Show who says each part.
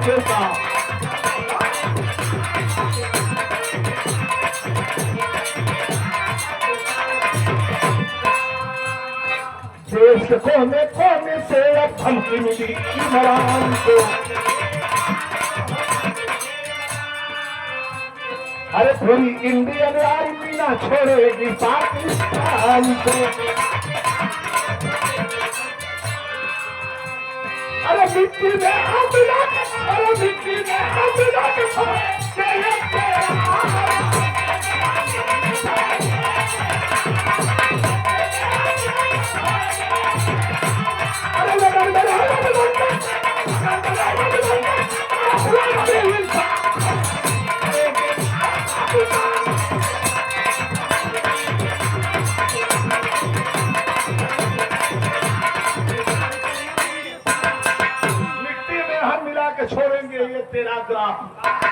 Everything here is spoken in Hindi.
Speaker 1: देता। देश के कोने कोने से अब धमकी मिली इमरान को। अरे पूरी इंडियन आर्मी ना छोड़ेगी पाकिस्तान को। अरे मिट्टी में हाथ मिला के, अरे मिट्टी में हाथ मिला के छोड़ेंगे ये तेरा ग्राफ।